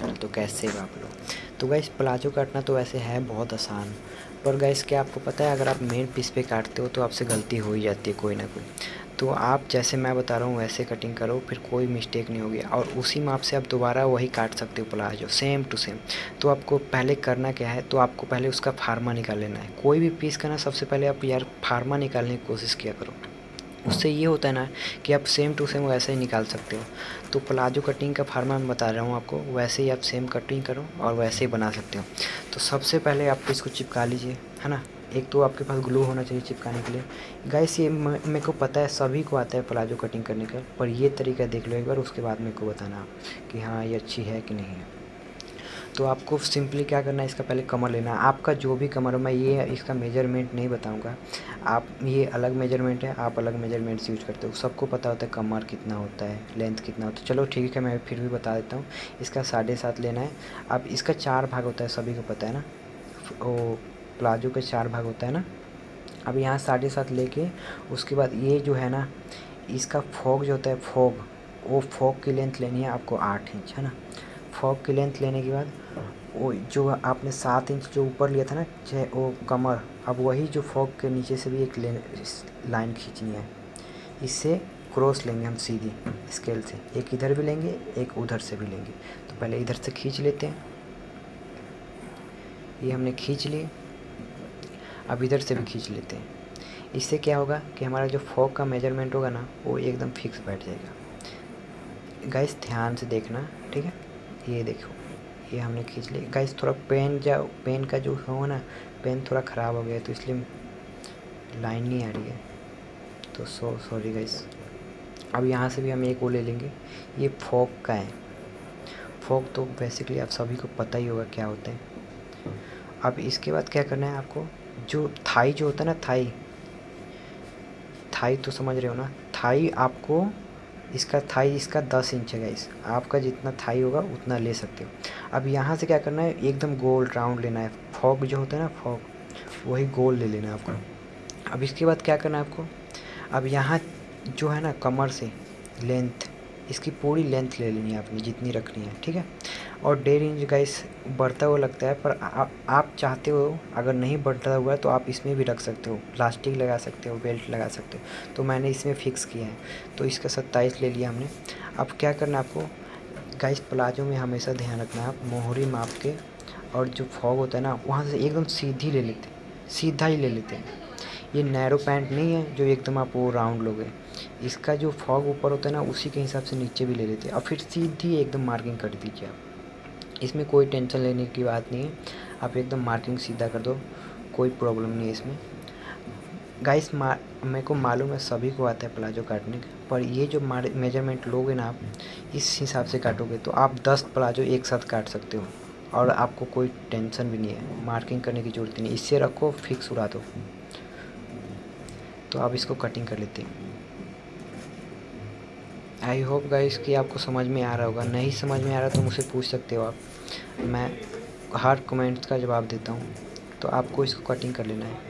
Channel. तो कैसे हो आप लोग? तो गाइस प्लाजो काटना तो वैसे है बहुत आसान, पर गाइस क्या आपको पता है अगर आप मेन पीस पे काटते हो तो आपसे गलती हो ही जाती है कोई ना कोई। तो आप जैसे मैं बता रहा हूँ वैसे कटिंग करो, फिर कोई मिस्टेक नहीं होगी और उसी माप से आप दोबारा वही काट सकते हो प्लाजो सेम टू सेम। तो आपको पहले करना क्या है, तो आपको पहले उसका फार्मा निकाल लेना है। कोई भी पीस का ना सबसे पहले आप यार फार्मा निकालने की कोशिश किया करो। उससे ये होता है ना कि आप सेम टू सेम वैसे ही निकाल सकते हो। तो प्लाजो कटिंग का फार्मा मैं बता रहा हूँ आपको, वैसे ही आप सेम कटिंग करो और वैसे ही बना सकते हो। तो सबसे पहले आप इसको चिपका लीजिए, है ना। एक तो आपके पास ग्लू होना चाहिए चिपकाने के लिए। गाइस ये मेरे को पता है सभी को आता है प्लाजो कटिंग करने का, पर ये तरीका देख लो एक बार, उसके बाद मेरे को बताना कि हाँ ये अच्छी है कि नहीं है। तो आपको सिंपली क्या करना है, इसका पहले कमर लेना है। आपका जो भी कमर हो, मैं ये इसका मेजरमेंट नहीं बताऊंगा, आप ये अलग मेजरमेंट है, आप अलग मेजरमेंट्स यूज करते हो। सबको पता होता है कमर कितना होता है, लेंथ कितना होता है। चलो ठीक है, मैं फिर भी बता देता हूँ। इसका 7.5 लेना है। अब इसका 4 भाग होता है, सभी को पता है ना, वो प्लाजो के 4 भाग होता है ना। अब यहाँ 7.5 लेके उसके बाद ये जो है ना, इसका फोक जो होता है फोक, वो फोक की लेंथ लेनी है आपको 8 इंच, है ना। फोक की लेंथ लेने के बाद वो जो आपने 7 इंच जो ऊपर लिया था ना, चाहे वो कमर, अब वही जो फोक के नीचे से भी एक लाइन खींचनी है। इससे क्रॉस लेंगे हम सीधी स्केल से, एक इधर भी लेंगे एक उधर से भी लेंगे। तो पहले इधर से खींच लेते हैं, ये हमने खींच लिए। अब इधर से भी खींच लेते हैं। इससे क्या होगा कि हमारा जो फोक का मेजरमेंट होगा ना, वो एकदम फिक्स बैठ जाएगा। गाइस ध्यान से देखना, ठीक है। ये देखो, ये हमने खींच लिया। गाइस थोड़ा पेन का जो हो ना, पेन थोड़ा ख़राब हो गया है, तो इसलिए लाइन नहीं आ रही है, तो सॉरी गाइस। अब यहाँ से भी हम एक वो ले लेंगे, ये फोक का है। फोक तो बेसिकली आप सभी को पता ही होगा क्या होता है। अब इसके बाद क्या करना है आपको, जो थाई जो होता है ना, थाई तो समझ रहे हो ना, थाई आपको थाई इसका 10 इंच है गाइस। आपका जितना थाई होगा उतना ले सकते हो। अब यहाँ से क्या करना है, एकदम गोल राउंड लेना है। फॉग जो होता है ना, फॉग वही गोल ले लेना है आपको। अब इसके बाद क्या करना है आपको, अब यहाँ जो है ना कमर से लेंथ, इसकी पूरी लेंथ ले लेनी है आपने जितनी रखनी है, ठीक है। और 1.5 इंच गाइस बढ़ता हुआ लगता है, पर आप चाहते हो अगर नहीं बढ़ता हुआ है तो आप इसमें भी रख सकते हो, प्लास्टिक लगा सकते हो, बेल्ट लगा सकते हो। तो मैंने इसमें फ़िक्स किया है, तो इसका 27 ले लिया हमने। अब क्या करना है आपको गाइस, प्लाजो में हमेशा ध्यान रखना है, आप मोहरी माप के और जो फॉग होता है ना वहाँ से एकदम सीधी ले लेते हैं, सीधा ही ले लेते हैं। ये नैरो पैंट नहीं है जो एकदम आप वो राउंड लोगे। इसका जो फॉग ऊपर होता है ना, उसी के हिसाब से नीचे भी ले लेते हैं और फिर सीधी एकदम मार्किंग कर दीजिए आप। इसमें कोई टेंशन लेने की बात नहीं है, आप एकदम मार्किंग सीधा कर दो, कोई प्रॉब्लम नहीं है इसमें। गाइस मेरे को मालूम है सभी को आता है प्लाजो काटने का, पर ये जो मेजरमेंट लोगे ना आप, इस हिसाब से काटोगे तो आप 10 प्लाजो एक साथ काट सकते हो और आपको कोई टेंशन भी नहीं है, मार्किंग करने की ज़रूरत नहीं। इससे रखो, फिक्स उड़ा दो। तो अब इसको कटिंग कर लेते हैं। आई होप गाइस कि आपको समझ में आ रहा होगा। नहीं समझ में आ रहा तो मुझसे पूछ सकते हो आप, मैं हर कमेंट्स का जवाब देता हूँ। तो आपको इसको कटिंग कर लेना है।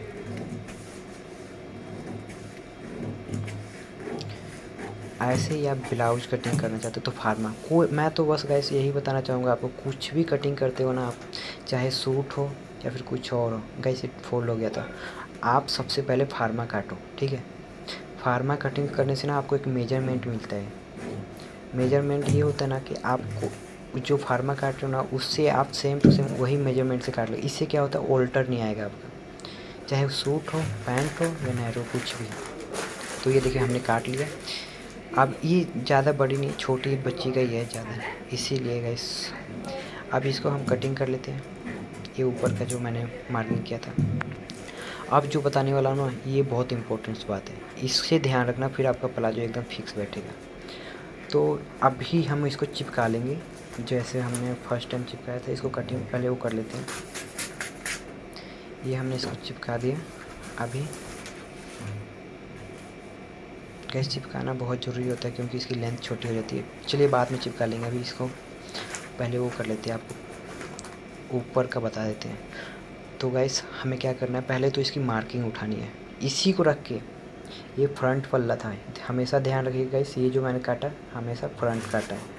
ऐसे ही आप ब्लाउज कटिंग करना चाहते हो तो फार्मा कोई, मैं तो बस गाइस यही बताना चाहूँगा आपको, कुछ भी कटिंग करते हो ना आप, चाहे सूट हो या फिर कुछ और हो। गाइस ये फोल्ड हो गया था, आप सबसे पहले फार्मा काटो, ठीक है। फार्मा कटिंग करने से ना आपको एक मेजरमेंट मिलता है। मेजरमेंट ये होता है ना कि आपको जो फार्मा काट रहे हो ना, उससे आप सेम टू सेम वही मेजरमेंट से काट लो। इससे क्या होता है, ऑल्टर नहीं आएगा आपका, चाहे सूट हो, पैंट हो या नैरो, कुछ भी। तो ये देखिए हमने काट लिया। अब ये ज़्यादा बड़ी नहीं, छोटी बच्ची का ही है ज़्यादा, इसीलिए गाइस। अब इसको हम कटिंग कर लेते हैं, ये ऊपर का जो मैंने मार्किंग किया था। अब जो बताने वाला हूँ ना, ये बहुत इंपॉर्टेंट बात है, इससे ध्यान रखना, फिर आपका प्लाजो एकदम फिक्स बैठेगा। तो अभी हम इसको चिपका लेंगे, जैसे हमने फर्स्ट टाइम चिपकाया था। इसको कटिंग पहले वो कर लेते हैं। ये हमने इसको चिपका दिया। अभी गैस चिपकाना बहुत ज़रूरी होता है क्योंकि इसकी लेंथ छोटी हो जाती है। चलिए बाद में चिपका लेंगे, अभी इसको पहले वो कर लेते हैं, आपको ऊपर का बता देते हैं। तो गैस हमें क्या करना है, पहले तो इसकी मार्किंग उठानी है। इसी को रख के, ये फ्रंट पल्ला था, हमेशा ध्यान रखिएगा गैस, ये जो मैंने काटा हमेशा फ्रंट काटा है।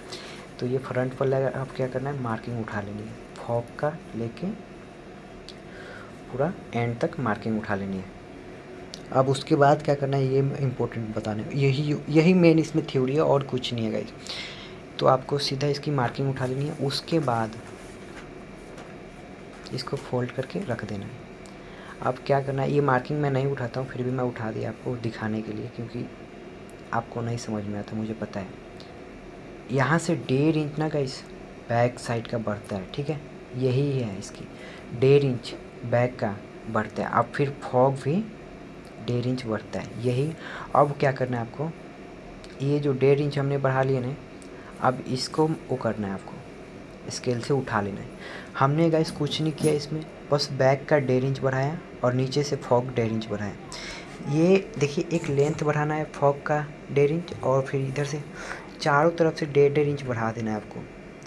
तो ये फ्रंट पर लगा, आप क्या करना है, मार्किंग उठा लेनी है, फॉग का लेके पूरा एंड तक मार्किंग उठा लेनी है। अब उसके बाद क्या करना है, ये इम्पोर्टेंट बताने, यही मेन इसमें थ्योरी है और कुछ नहीं है गाइस। तो आपको सीधा इसकी मार्किंग उठा लेनी है, उसके बाद इसको फोल्ड करके रख देना है। अब क्या करना है, ये मार्किंग मैं नहीं उठाता हूँ, फिर भी मैं उठा दिया आपको दिखाने के लिए, क्योंकि आपको नहीं समझ में आता, मुझे पता है। यहाँ से 1.5 इंच ना गाइस बैक साइड का बढ़ता है, ठीक है, यही है इसकी 1.5 इंच बैक का बढ़ता है। अब फिर फॉग भी 1.5 इंच बढ़ता है, यही। अब क्या करना है आपको, ये जो 1.5 इंच हमने बढ़ा लिया ना, अब इसको वो करना है, आपको स्केल से उठा लेना है। हमने गाइस कुछ नहीं किया इसमें, बस बैक का 1.5 इंच बढ़ाया और नीचे से फॉग 1.5 इंच बढ़ाया। ये देखिए, एक लेंथ बढ़ाना है फॉग का 1.5 इंच, और फिर इधर से चारों तरफ से 1.5 इंच बढ़ा देना है आपको।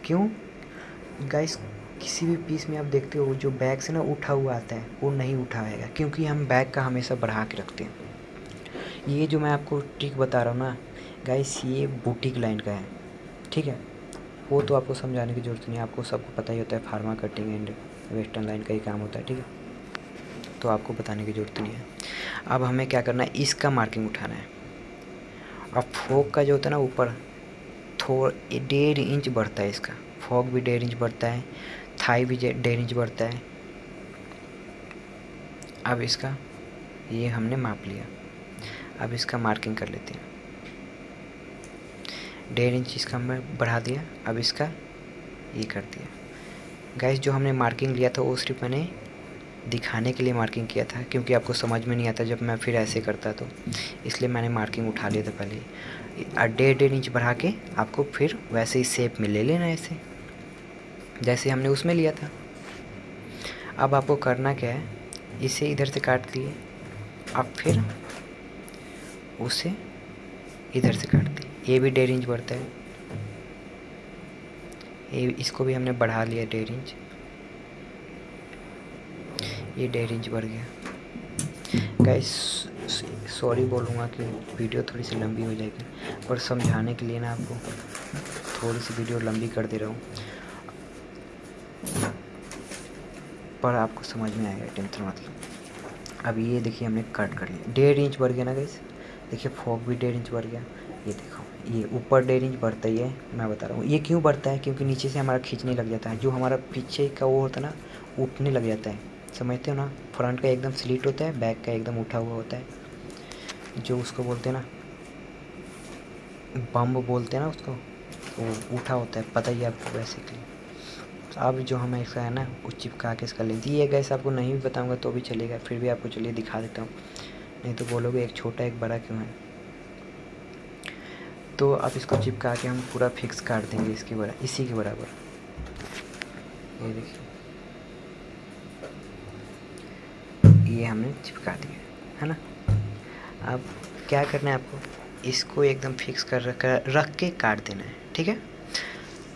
क्यों गाइस, किसी भी पीस में आप देखते हो जो बैक से ना उठा हुआ आता है वो नहीं उठा आएगा, क्योंकि हम बैक का हमेशा बढ़ा के रखते हैं। ये जो मैं आपको ट्रिक बता रहा हूँ ना गाइस, ये बुटीक लाइन का है, ठीक है। वो तो आपको समझाने की ज़रूरत नहीं है, आपको सबको पता ही होता है, pharma cutting and western line का ही काम होता है, ठीक है। तो आपको बताने की ज़रूरत नहीं है। अब हमें क्या करना है, इसका मार्किंग उठाना है। अब फॉग का जो होता है ना ऊपर थोड़ा 1.5 इंच बढ़ता है इसका, फॉग भी 1.5 इंच बढ़ता है, थाई भी 1.5 इंच बढ़ता है। अब इसका ये हमने माप लिया, अब इसका मार्किंग कर लेते हैं। 1.5 इंच इसका हमने बढ़ा दिया, अब इसका ये कर दिया। गाइस, जो हमने मार्किंग लिया था वो सिर्फ मैंने दिखाने के लिए मार्किंग किया था, क्योंकि आपको समझ में नहीं आता जब मैं फिर ऐसे करता, तो इसलिए मैंने मार्किंग उठा लिया था पहले। 1.5 इंच बढ़ा के आपको फिर वैसे ही शेप में ले लेना है, ऐसे जैसे हमने उसमें लिया था। अब आपको करना क्या है, इसे इधर से काट लिए, अब फिर उसे इधर से काट दिए। ये भी 1.5 इंच बढ़ता है, ये इसको भी हमने बढ़ा लिया 1.5 इंच, ये 1.5 इंच बढ़ गया। गाइस सॉरी बोलूँगा कि वीडियो थोड़ी सी लंबी हो जाएगी, पर समझाने के लिए ना आपको थोड़ी सी वीडियो लंबी कर दे रहा हूँ, पर आपको समझ में आएगा, टेंशन मत लो। अब ये देखिए हमने कट कर लिया, 1.5 इंच बढ़ गया ना गाइस, देखिए फॉग भी 1.5 इंच बढ़ गया। ये देखो, ये ऊपर 1.5 इंच बढ़ता ही है, मैं बता रहा हूँ। ये क्यों बढ़ता है, क्योंकि नीचे से हमारा खींचने लग जाता है, जो हमारा पीछे का वो होता है ना, उठने लग जाता है, समझते हो ना। फ्रंट का एकदम स्लिट होता है, बैक का एकदम उठा हुआ होता है, जो उसको बोलते हैं ना बम बोलते हैं ना उसको, वो उठा होता है, पता ही है आपको बेसिकली। अब जो हमें इसका है ना वो चिपका के इसका लेंथ, ये गैस आपको नहीं भी बताऊंगा तो भी चलेगा, फिर भी आपको चलिए दिखा देता हूँ, नहीं तो बोलोगे एक छोटा एक बड़ा क्यों है। तो अब इसको चिपका के हम पूरा फिक्स काट देंगे इसके बराबर, इसी के बराबर। ये देखिए, ये हमने चिपका दिया है ना। अब क्या करना है आपको, इसको एकदम फिक्स कर रख के काट देना है, ठीक है।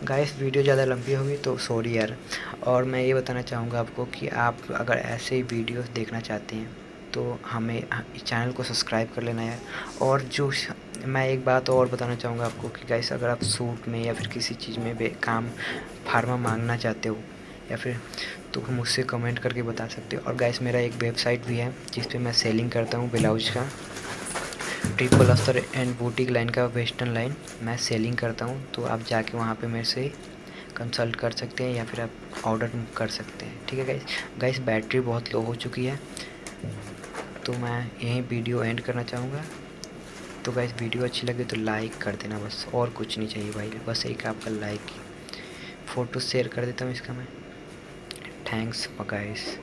गाइस वीडियो ज़्यादा लंबी होगी तो सॉरी यार। और मैं ये बताना चाहूँगा आपको कि आप अगर ऐसे ही वीडियोस देखना चाहते हैं तो हमें चैनल को सब्सक्राइब कर लेना है। और जो मैं एक बात और बताना चाहूँगा आपको कि गाइस, अगर आप सूट में या फिर किसी चीज़ में काम फार्मा मांगना चाहते हो या फिर, तो मुझसे कमेंट करके बता सकते हो। और गाइस मेरा एक वेबसाइट भी है जिस पे मैं सेलिंग करता हूँ ब्लाउज का, ट्रिपल अस्तर एंड बुटीक लाइन का वेस्टर्न लाइन मैं सेलिंग करता हूँ। तो आप जाके वहाँ पे मेरे से कंसल्ट कर सकते हैं या फिर आप ऑर्डर कर सकते हैं, ठीक है गाइस। बैटरी बहुत लो हो चुकी है, तो मैं यहीं वीडियो एंड करना चाहूँगा। तो गाइस वीडियो अच्छी लगे तो लाइक कर देना, बस और कुछ नहीं चाहिए भाई, बस एक आपका लाइक। फ़ोटो शेयर कर देता हूँ इसका मैं। Thanks guys.